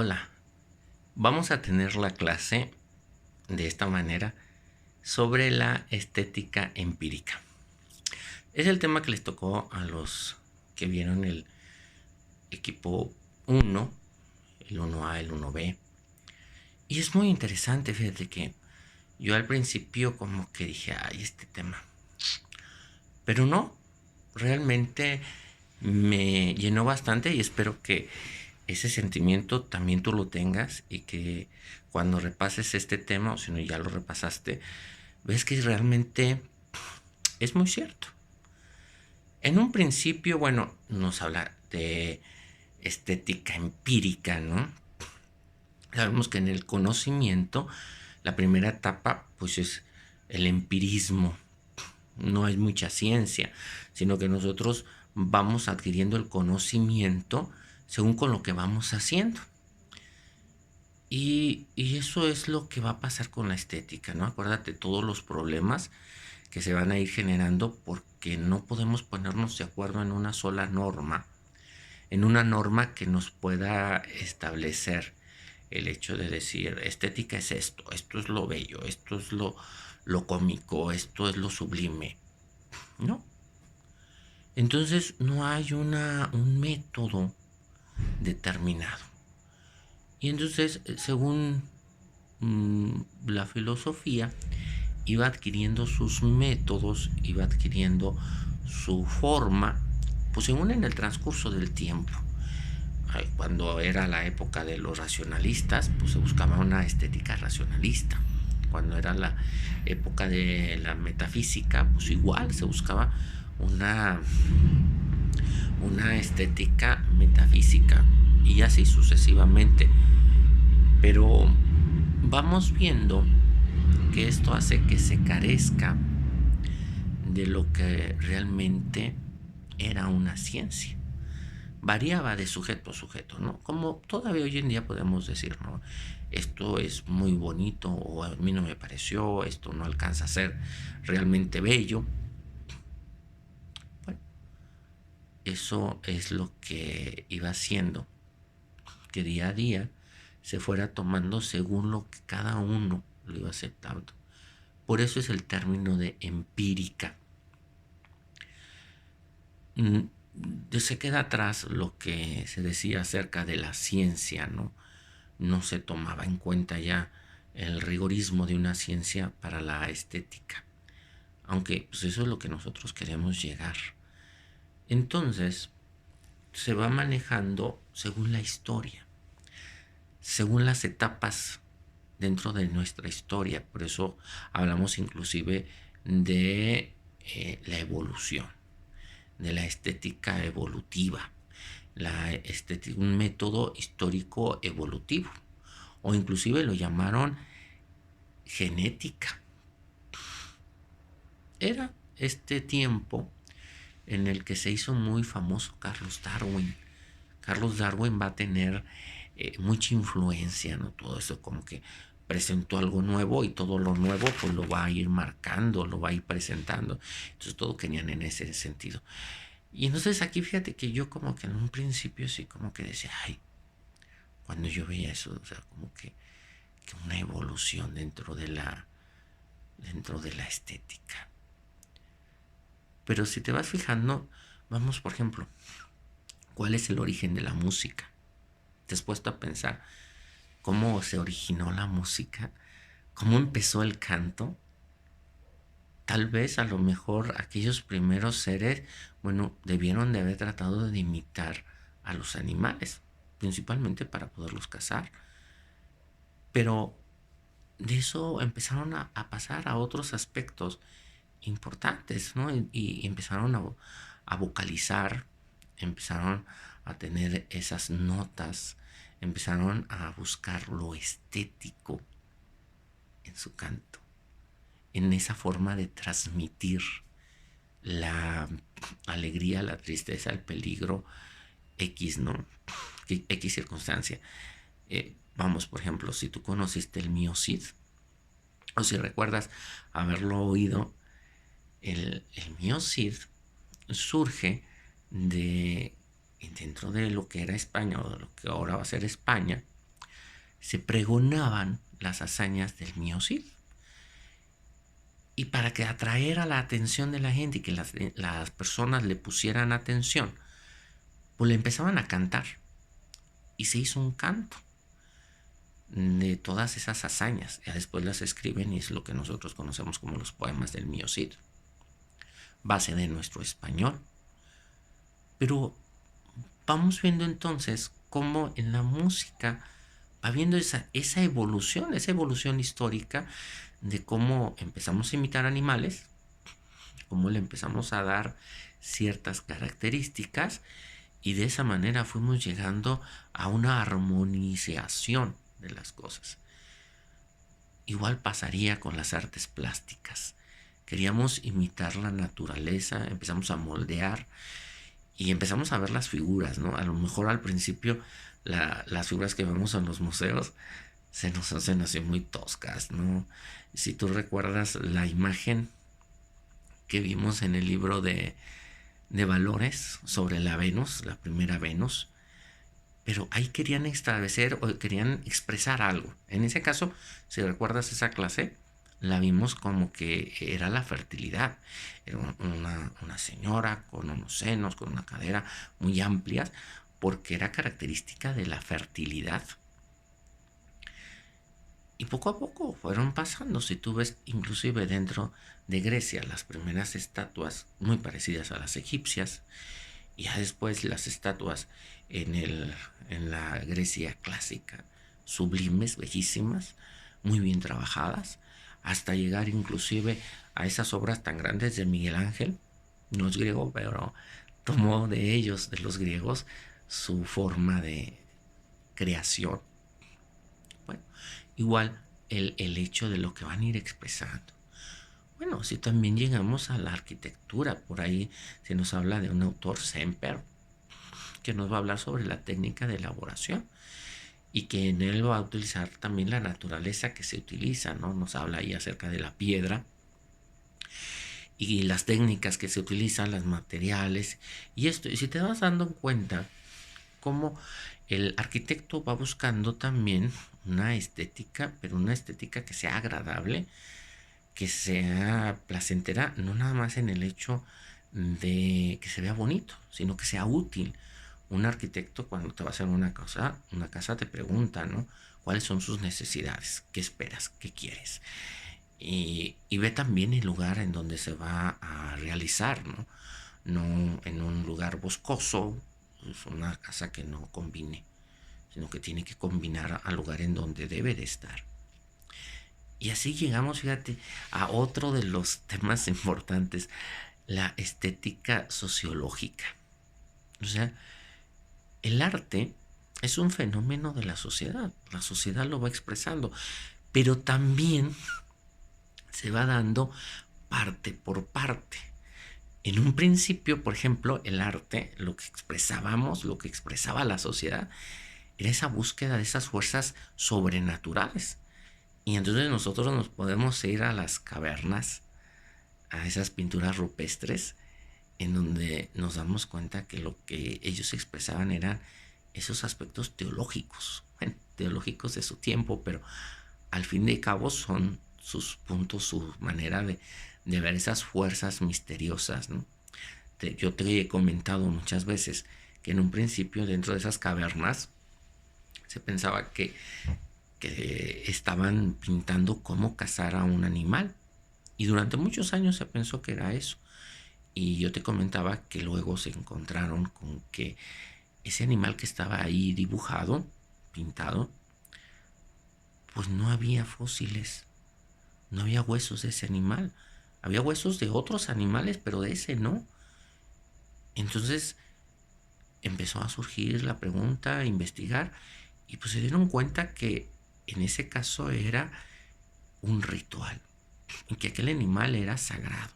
Hola, vamos a tener la clase de esta manera sobre la estética empírica. Es el tema que les tocó a los que vieron el equipo 1, el 1A, el 1B. Y es muy interesante, fíjate que yo al principio como que dije, ay, este tema. Pero no, realmente me llenó bastante y espero que ese sentimiento también tú lo tengas y que cuando repases este tema, o si no ya lo repasaste, ves que realmente es muy cierto. En un principio, bueno, nos habla de estética empírica, ¿no? Sabemos que en el conocimiento, la primera etapa, pues es el empirismo. No hay mucha ciencia, sino que nosotros vamos adquiriendo el conocimiento según con lo que vamos haciendo. Y eso es lo que va a pasar con la estética, ¿no? Acuérdate todos los problemas que se van a ir generando porque no podemos ponernos de acuerdo en una sola norma, en una norma que nos pueda establecer el hecho de decir, estética es esto es lo bello, esto es lo cómico, esto es lo sublime, ¿no? Entonces no hay un método determinado. Y entonces, según la filosofía, iba adquiriendo sus métodos, iba adquiriendo su forma, pues según en el transcurso del tiempo. Cuando era la época de los racionalistas, pues se buscaba una estética racionalista. Cuando era la época de la metafísica, pues igual se buscaba una, una estética metafísica y así sucesivamente. Pero vamos viendo que esto hace que se carezca de lo que realmente era una ciencia. Variaba de sujeto a sujeto, ¿no? Como todavía hoy en día podemos decir, ¿no? Esto es muy bonito o a mí no me pareció, esto no alcanza a ser realmente bello. Bueno, eso es lo que iba haciendo que día a día se fuera tomando según lo que cada uno lo iba aceptando. Por eso es el término de empírica. Se queda atrás lo que se decía acerca de la ciencia, ¿no? No se tomaba en cuenta ya el rigorismo de una ciencia para la estética. Aunque pues eso es lo que nosotros queremos llegar. Entonces, se va manejando según la historia, según las etapas dentro de nuestra historia. Por eso hablamos inclusive de la evolución, de la estética evolutiva, un método histórico evolutivo, o inclusive lo llamaron genética. Era este tiempo en el que se hizo muy famoso Carlos Darwin. Carlos Darwin va a tener mucha influencia, ¿no? Todo eso como que presentó algo nuevo y todo lo nuevo pues lo va a ir marcando, lo va a ir presentando. Entonces todo querían en ese sentido. Y entonces aquí fíjate que yo como que en un principio sí como que decía, ay, cuando yo veía eso, o sea, como que una evolución dentro de la estética. Pero si te vas fijando, vamos por ejemplo, ¿cuál es el origen de la música? ¿Te has puesto a pensar cómo se originó la música? ¿Cómo empezó el canto? Tal vez a lo mejor aquellos primeros seres, bueno, debieron de haber tratado de imitar a los animales, principalmente para poderlos cazar. Pero de eso empezaron a pasar a otros aspectos importantes, ¿no? Y empezaron a vocalizar, empezaron a tener esas notas, empezaron a buscar lo estético en su canto, en esa forma de transmitir la alegría, la tristeza, el peligro X, ¿no? X circunstancia. Vamos, por ejemplo, si tú conociste el Mio Cid, o si recuerdas haberlo oído, el Mio Cid surge dentro de lo que era España o de lo que ahora va a ser España, se pregonaban las hazañas del mío Cid. Y para que atraer a la atención de la gente y que las personas le pusieran atención, pues le empezaban a cantar. Y se hizo un canto de todas esas hazañas. Ya después las escriben y es lo que nosotros conocemos como los poemas del mío Cid. Base de nuestro español. Pero vamos viendo entonces cómo en la música va viendo esa evolución histórica de cómo empezamos a imitar animales, cómo le empezamos a dar ciertas características y de esa manera fuimos llegando a una armonización de las cosas. Igual pasaría con las artes plásticas. Queríamos imitar la naturaleza, empezamos a moldear y empezamos a ver las figuras, ¿no? A lo mejor al principio las figuras que vemos en los museos se nos hacen así muy toscas, ¿no? Si tú recuerdas la imagen que vimos en el libro de valores sobre la Venus, la primera Venus, pero ahí querían establecer o querían expresar algo. En ese caso, si recuerdas esa clase, la vimos como que era la fertilidad. Era una señora con unos senos, con una cadera muy amplias, porque era característica de la fertilidad. Y poco a poco fueron pasando. Si tú ves inclusive dentro de Grecia las primeras estatuas muy parecidas a las egipcias, y ya después las estatuas en la Grecia clásica, sublimes, bellísimas, muy bien trabajadas, hasta llegar inclusive a esas obras tan grandes de Miguel Ángel. No es griego, pero tomó de ellos, de los griegos, su forma de creación. Bueno, igual el hecho de lo que van a ir expresando. Bueno, si también llegamos a la arquitectura, por ahí se nos habla de un autor, Semper, que nos va a hablar sobre la técnica de elaboración y que en él va a utilizar también la naturaleza que se utiliza, ¿no? Nos habla ahí acerca de la piedra y las técnicas que se utilizan, los materiales y esto. Y si te vas dando cuenta cómo el arquitecto va buscando también una estética, pero una estética que sea agradable, que sea placentera, no nada más en el hecho de que se vea bonito, sino que sea útil. Un arquitecto cuando te va a hacer una casa te pregunta, ¿no? ¿Cuáles son sus necesidades? ¿Qué esperas? ¿Qué quieres? Y ve también el lugar en donde se va a realizar, ¿no? No en un lugar boscoso, es una casa que no combine, sino que tiene que combinar al lugar en donde debe de estar. Y así llegamos, fíjate, a otro de los temas importantes, la estética sociológica. O sea, el arte es un fenómeno de la sociedad lo va expresando, pero también se va dando parte por parte. En un principio, por ejemplo, el arte, lo que expresábamos, lo que expresaba la sociedad, era esa búsqueda de esas fuerzas sobrenaturales. Y entonces nosotros nos podemos ir a las cavernas, a esas pinturas rupestres, en donde nos damos cuenta que lo que ellos expresaban eran esos aspectos teológicos, bueno, teológicos de su tiempo, pero al fin de cabo son sus puntos, su manera de ver esas fuerzas misteriosas, ¿no? Yo te he comentado muchas veces que en un principio dentro de esas cavernas se pensaba que estaban pintando cómo cazar a un animal. Y durante muchos años se pensó que era eso. Y yo te comentaba que luego se encontraron con que ese animal que estaba ahí dibujado, pintado, pues no había fósiles, no había huesos de ese animal. Había huesos de otros animales, pero de ese no. Entonces empezó a surgir la pregunta, a investigar, y pues se dieron cuenta que en ese caso era un ritual, y que aquel animal era sagrado,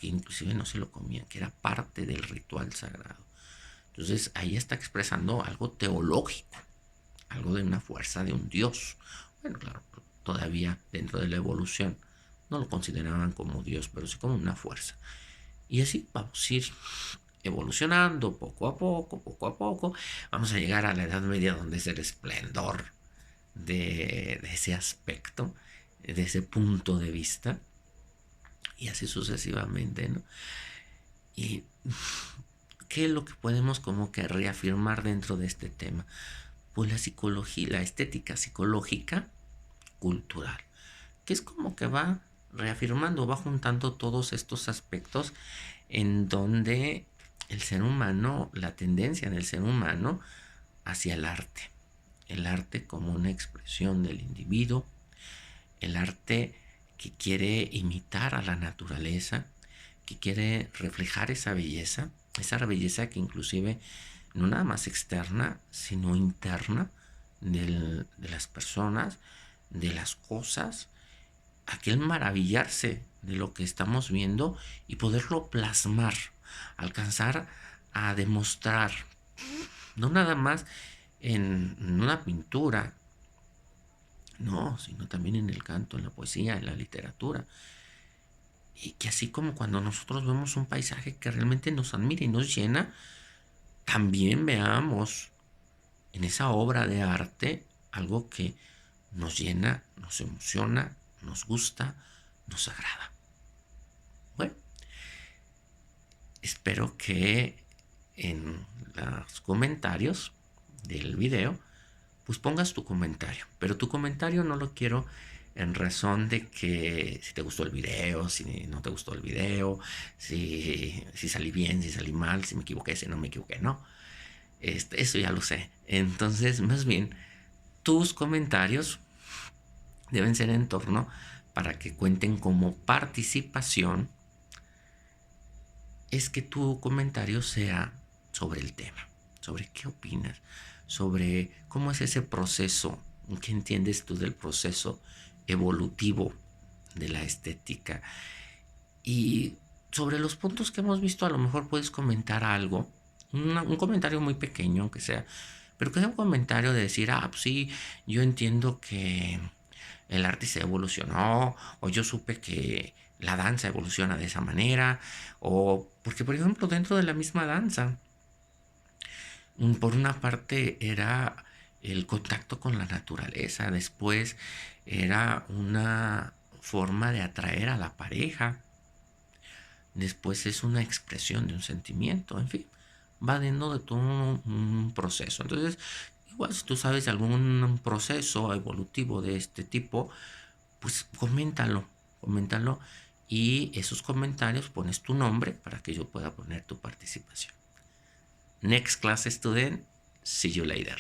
que inclusive no se lo comían, que era parte del ritual sagrado. Entonces ahí está expresando algo teológico, algo de una fuerza de un dios. Bueno, claro, todavía dentro de la evolución no lo consideraban como dios, pero sí como una fuerza. Y así vamos a ir evolucionando poco a poco, poco a poco. Vamos a llegar a la Edad Media, donde es el esplendor de ese aspecto, de ese punto de vista, y así sucesivamente, ¿no? Y ¿qué es lo que podemos como que reafirmar dentro de este tema? Pues la psicología, la estética psicológica cultural, que es como que va reafirmando, va juntando todos estos aspectos en donde el ser humano, la tendencia del ser humano hacia el arte como una expresión del individuo, el arte que quiere imitar a la naturaleza, que quiere reflejar esa belleza que inclusive no nada más externa, sino interna de las personas, de las cosas, aquel maravillarse de lo que estamos viendo y poderlo plasmar, alcanzar a demostrar, no nada más en una pintura, no, sino también en el canto, en la poesía, en la literatura. Y que así como cuando nosotros vemos un paisaje que realmente nos admira y nos llena, también veamos en esa obra de arte algo que nos llena, nos emociona, nos gusta, nos agrada. Bueno, espero que en los comentarios del video pues pongas tu comentario, pero tu comentario no lo quiero en razón de que si te gustó el video, si no te gustó el video, si salí bien, si salí mal, si me equivoqué, si no me equivoqué, no. Eso ya lo sé. Entonces, más bien, tus comentarios deben ser en torno para que cuenten como participación, es que tu comentario sea sobre el tema, sobre qué opinas, sobre cómo es ese proceso, qué entiendes tú del proceso evolutivo de la estética. Y sobre los puntos que hemos visto, a lo mejor puedes comentar algo, un comentario muy pequeño, aunque sea, pero que sea un comentario de decir, pues sí, yo entiendo que el arte se evolucionó, o yo supe que la danza evoluciona de esa manera, o porque, por ejemplo, dentro de la misma danza, por una parte era el contacto con la naturaleza, después era una forma de atraer a la pareja, después es una expresión de un sentimiento, en fin, va dentro de todo un proceso. Entonces, igual si tú sabes de algún proceso evolutivo de este tipo, pues coméntalo y esos comentarios pones tu nombre para que yo pueda poner tu participación. Next class student, see you later.